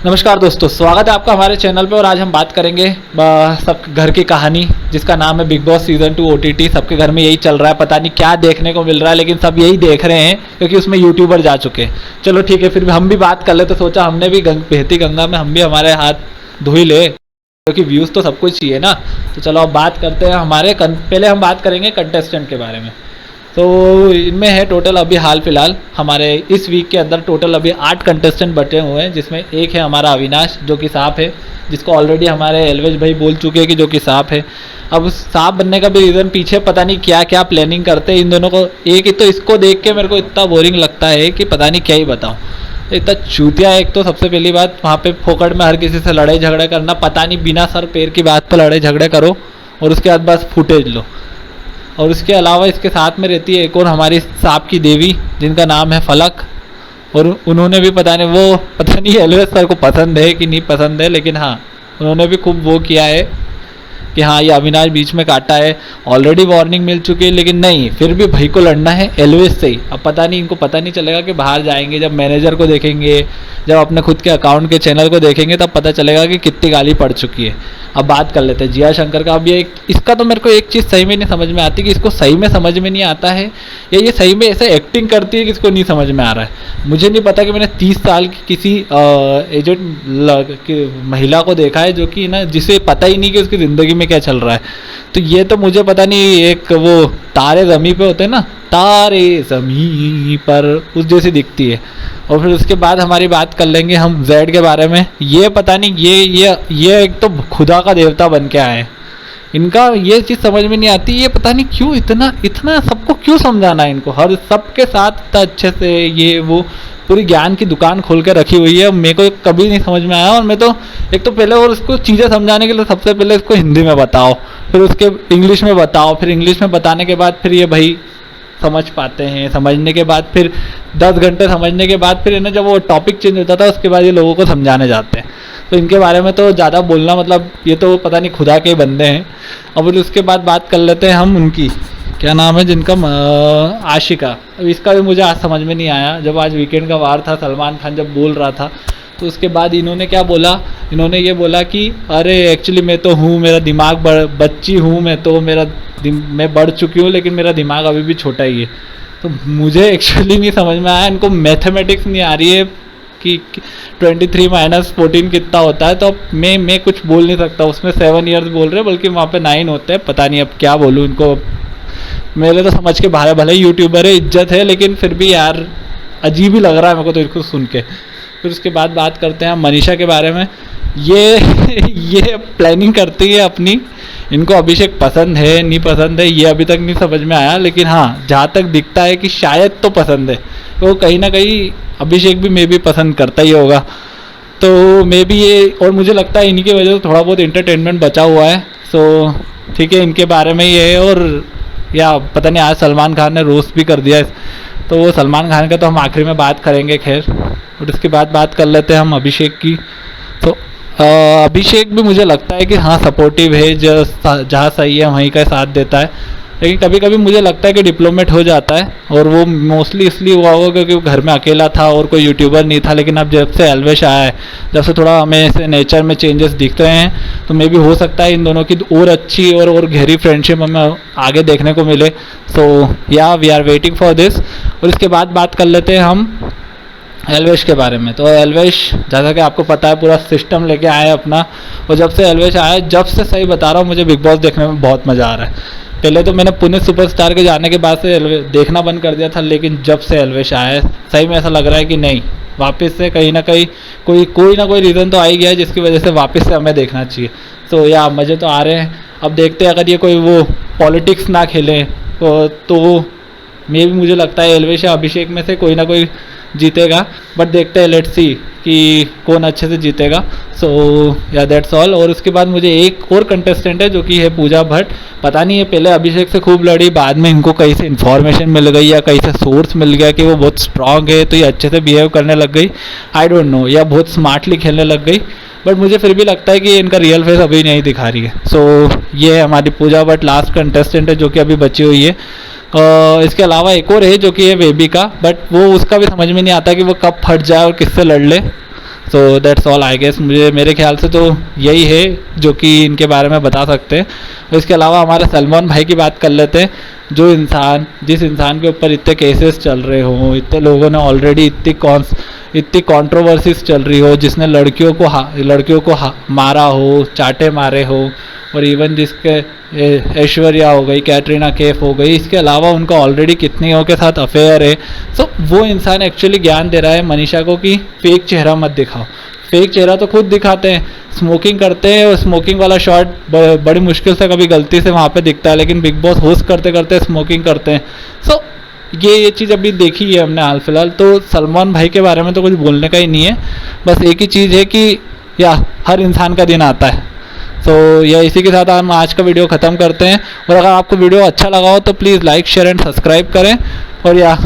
नमस्कार दोस्तों, स्वागत है आपका हमारे चैनल पे। और आज हम बात करेंगे सब घर की कहानी, जिसका नाम है बिग बॉस सीजन 2 OTT। सबके घर में यही चल रहा है, पता नहीं क्या देखने को मिल रहा है, लेकिन सब यही देख रहे हैं क्योंकि उसमें यूट्यूबर जा चुके हैं। चलो ठीक है, फिर भी हम भी बात कर ले, तो सोचा हमने भी बहती गंगा में हम भी हमारे हाथ धो ही ले, क्योंकि व्यूज़ तो सब कुछ चाहिए ना। तो चलो अब बात करते हैं पहले हम बात करेंगे कंटेस्टेंट के बारे में। तो इनमें है टोटल अभी हाल फिलहाल हमारे इस वीक के अंदर टोटल अभी 8 कंटेस्टेंट बचे हुए हैं, जिसमें एक है हमारा अविनाश जो कि सांप है, जिसको ऑलरेडी हमारे एलवेश भाई बोल चुके हैं कि जो कि सांप है। अब सांप बनने का भी रीज़न पीछे पता नहीं क्या क्या प्लानिंग करते हैं इन दोनों को। एक ही तो इसको देख के मेरे को इतना बोरिंग लगता है कि पता नहीं क्या ही बताऊँ। इतना चूतिया। एक तो सबसे पहली बात, वहाँ पे फोकट में हर किसी से लड़ाई झगड़ा करना, पता नहीं बिना सर पैर की बात पर लड़ाई झगड़े करो और उसके बाद बस फुटेज लो। और उसके अलावा इसके साथ में रहती है एक और हमारी सांप की देवी, जिनका नाम है फलक। और उन्होंने भी पता नहीं एलवेस सर को पसंद है कि नहीं पसंद है, लेकिन हाँ उन्होंने भी खूब वो किया है कि हाँ ये अविनाश बीच में काटा है। ऑलरेडी वार्निंग मिल चुकी है, लेकिन नहीं, फिर भी भाई को लड़ना है एलवेस से ही। अब पता नहीं इनको पता नहीं चलेगा कि बाहर जाएंगे, जब मैनेजर को देखेंगे, जब अपने खुद के अकाउंट के चैनल को देखेंगे, तब पता चलेगा कि कितनी गाली पड़ चुकी है। अब बात कर लेते हैं जिया शंकर का। अब ये इसका तो मेरे को एक चीज़ सही में नहीं समझ में आती कि इसको सही में समझ में नहीं आता है या ये सही में ऐसे एक्टिंग करती है कि इसको नहीं समझ में आ रहा है। मुझे नहीं पता कि मैंने 30 साल की किसी एजेड महिला को देखा है जो कि ना, जिसे पता ही नहीं कि उसकी ज़िंदगी में क्या चल रहा है। तो ये तो मुझे पता नहीं, एक वो तारे ज़मीं पे होते हैं ना, तारे ज़मीं पर, उस जैसी दिखती है। और फिर उसके बाद हमारी बात कर लेंगे हम जेड के बारे में। ये पता नहीं ये एक तो खुदा का देवता बन के आए। इनका ये चीज़ समझ में नहीं आती, ये पता नहीं क्यों इतना सबको क्यों समझाना है इनको, हर सबके साथ इतना अच्छे से ये वो पूरी ज्ञान की दुकान खोल के रखी हुई है। मेरे को कभी नहीं समझ में आया। और मैं तो एक तो पहले, और उसको चीज़ें समझाने के लिए सबसे पहले इसको हिंदी में बताओ, फिर उसके इंग्लिश में बताओ, फिर इंग्लिश में बताने के बाद फिर ये भाई समझ पाते हैं। समझने के बाद फिर 10 घंटे समझने के बाद फिर इन्हें जब वो टॉपिक चेंज होता था, उसके बाद ये लोगों को समझाने जाते हैं। तो इनके बारे में तो ज़्यादा बोलना, मतलब ये तो पता नहीं खुदा के बंदे हैं। अब उसके बाद बात कर लेते हैं हम उनकी, क्या नाम है जिनका, आशिका। अब इसका भी मुझे आज समझ में नहीं आया। जब आज वीकेंड का वार था, सलमान खान जब बोल रहा था, तो उसके बाद इन्होंने क्या बोला, इन्होंने ये बोला कि अरे एक्चुअली मैं तो हूँ, मेरा दिमाग बच्ची हूँ, मैं बढ़ चुकी हूँ, लेकिन मेरा दिमाग अभी भी छोटा ही है। तो मुझे एक्चुअली नहीं समझ में आया, इनको मैथमेटिक्स नहीं आ रही है कि 23 - 14 कितना होता है। तो अब मैं कुछ बोल नहीं सकता। उसमें 7 ईयर्स बोल रहे हैं, बल्कि वहाँ पे 9 होते हैं। पता नहीं अब क्या बोलूँ इनको। मेरे तो समझ के बाहर, भले ही यूट्यूबर है, इज्जत है, लेकिन फिर भी यार अजीब ही लग रहा है मेरे को तो इसको सुन के। फिर उसके बाद बात करते हैं हम मनीषा के बारे में। ये प्लानिंग करती है अपनी। इनको अभिषेक पसंद है नहीं पसंद है ये अभी तक नहीं समझ में आया, लेकिन हाँ जहाँ तक दिखता है कि शायद तो पसंद है। तो कहीं ना कहीं अभिषेक भी मे भी पसंद करता ही होगा। तो मे भी ये, और मुझे लगता है इन्हीं की वजह से थोड़ा बहुत एंटरटेनमेंट बचा हुआ है। सो ठीक है, इनके बारे में ये है। और या पता नहीं आज सलमान खान ने रोस्ट भी कर दिया, तो वो सलमान खान का तो हम आखिरी में बात करेंगे खैर। और उसके बाद बात कर लेते हैं हम अभिषेक की। तो अभिषेक भी मुझे लगता है कि हाँ सपोर्टिव है, जहाँ सही है वहीं का साथ देता है। लेकिन कभी कभी मुझे लगता है कि डिप्लोमेट हो जाता है, और वो मोस्टली इसलिए हुआ होगा क्योंकि वो घर में अकेला था और कोई यूट्यूबर नहीं था। लेकिन अब जब से एलवेश आया है, जब से थोड़ा हमें ऐसे नेचर में चेंजेस दिख रहे हैं, तो मे भी हो सकता है इन दोनों की और अच्छी और गहरी फ्रेंडशिप हमें आगे देखने को मिले। सो या we are waiting for this. और इसके बाद बात कर लेते हैं हम एलवेश के बारे में। तो एलवेश, जैसा कि आपको पता है, पूरा सिस्टम लेके आया है अपना। और जब से एलवेश आया है, जब से सही बता रहा हूँ, मुझे बिग बॉस देखने में बहुत मज़ा आ रहा है। पहले तो मैंने पुणे सुपरस्टार के जाने के बाद से देखना बंद कर दिया था, लेकिन जब से एलवेश आया है, सही में ऐसा लग रहा है कि नहीं, वापस से कहीं ना कहीं कोई ना कोई रीज़न तो आ ही गया है जिसकी वजह से वापस से हमें देखना चाहिए। तो या मज़े तो आ रहे हैं। अब देखते हैं, अगर ये कोई वो पॉलिटिक्स ना खेलें तो मे भी मुझे लगता है एलवेश या अभिषेक में से कोई ना कोई जीतेगा। बट देखते हैं, लेट्स सी कि कौन अच्छे से जीतेगा। सो या दैट्स ऑल। और उसके बाद मुझे एक और कंटेस्टेंट है जो कि है पूजा भट्ट। पता नहीं, ये पहले अभिषेक से खूब लड़ी, बाद में इनको कहीं से इन्फॉर्मेशन मिल गई या कहीं से सोर्स मिल गया कि वो बहुत स्ट्रांग है, तो ये अच्छे से बिहेव करने लग गई। आई डोंट नो, या बहुत स्मार्टली खेलने लग गई। बट मुझे फिर भी लगता है कि इनका रियल फेस अभी नहीं दिखा रही है। सो ये हमारी पूजा भट्ट लास्ट कंटेस्टेंट है जो कि अभी बची हुई है। इसके अलावा एक और है जो कि है वेबिका, बट वो उसका भी समझ में नहीं आता कि वो कब फट जाए और किससे लड़ ले। So that's all I guess. मुझे मेरे ख्याल से तो यही है जो कि इनके बारे में बता सकते हैं। और इसके अलावा हमारे सलमान भाई की बात कर लेते हैं। जिस इंसान के ऊपर इतने केसेस चल रहे हों, इतने लोगों ने ऑलरेडी इतनी कंट्रोवर्सीज चल रही हो, जिसने लड़कियों को मारा हो, चाटे मारे हो, और इवन जिसके ऐश्वर्या हो गई, कैटरीना कैफ हो गई, इसके अलावा उनका ऑलरेडी कितनियों के साथ अफेयर है। सो वो इंसान एक्चुअली ज्ञान दे रहा है मनीषा को कि फेक चेहरा मत दिखाओ। फेक चेहरा तो खुद दिखाते हैं, स्मोकिंग करते हैं, और स्मोकिंग वाला शॉट बड़ी मुश्किल से कभी गलती से वहाँ पे दिखता है, लेकिन बिग बॉस होस्ट करते करते स्मोकिंग करते हैं। सो ये चीज़ अभी देखी है हमने हाल फिलहाल। तो सलमान भाई के बारे में तो कुछ बोलने का ही नहीं है, बस एक ही चीज़ है कि हर इंसान का दिन आता है। यह इसी के साथ हम आज का वीडियो ख़त्म करते हैं। और अगर आपको वीडियो अच्छा लगा हो तो please like share and subscribe करें। और